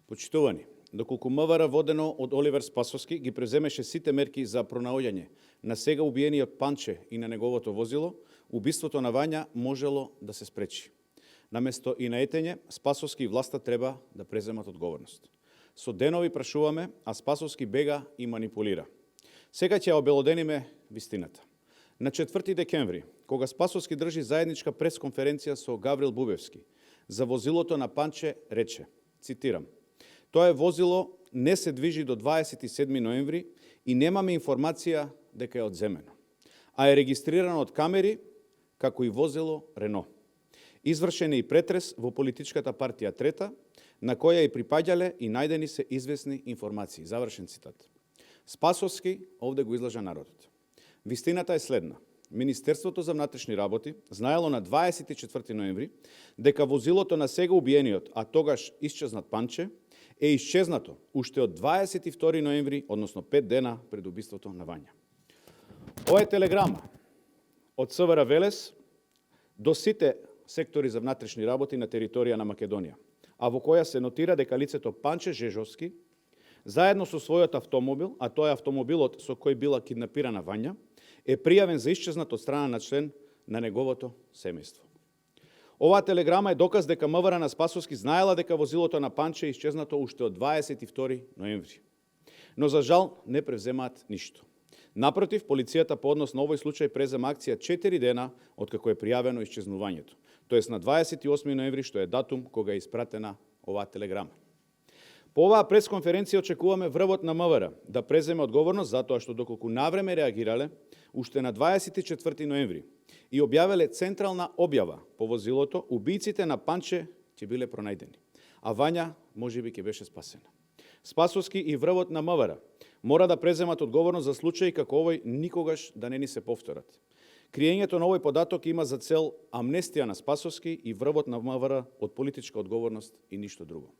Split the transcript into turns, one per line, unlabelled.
Почитувани, доколку МВР водено од Оливер Спасовски ги преземеше сите мерки за пронаоѓање на сега убиениот Панче и на неговото возило, убиството на Вања можело да се спречи. Наместо и на етење, Спасовски и власта треба да преземат одговорност. Со денови прашуваме, а Спасовски бега и манипулира. Сега ќе ја обелодениме вистината. На 4 декември, кога Спасовски држи заедничка пресконференција со Гаврил Бубевски, за возилото на Панче рече, цитирам: "Тоа возило не се движи до 27 ноември и немаме информација дека е одземено, а е регистрирано од камери како и возило Рено. Извршен е и претрес во политичката партија Трета, на која и припаѓале и најдени се известни информации." Завршен цитат. Спасовски овде го излажа народот. Вистината е следна. Министерството за внатрешни работи знаело на 24 ноември дека возилото на сега убиениот, а тогаш исчезнат Панче, е исчезнато уште од 22 ноември, односно 5 дена пред убиството на Вања. Ова е телеграма од СВР Велес до сите сектори за внатрешни работи на територија на Македонија, а во која се нотира дека лицето Панче Жежовски, заедно со својот автомобил, а тоа е автомобилот со кој била киднапирана Вања, е пријавен за исчезнат од страна на член на неговото семејство. Оваа телеграма е доказ дека МВР на Спасовски знаела дека возилото на Панче е исчезнато уште од 22 ноември. Но за жал не превземаат ништо. Напротив, полицијата по однос на овој случај презема акција 4 дена откако е пријавено исчезнувањето, тоест на 28 ноември, што е датум кога е испратена оваа телеграма. По оваа пресконференција очекуваме врвот на МВР да преземе одговорност затоа што доколку навреме реагирале, уште на 24 ноември и објавеле централна објава по возилото, убијците на Панче ќе биле пронајдени, а Вања можеби ќе беше спасена. Спасовски и врвот на МВР мора да преземат одговорност за случаи како овој никогаш да не ни се повторат. Криењето на овој податок има за цел амнестија на Спасовски и врвот на МВР од политичка одговорност и ништо друго.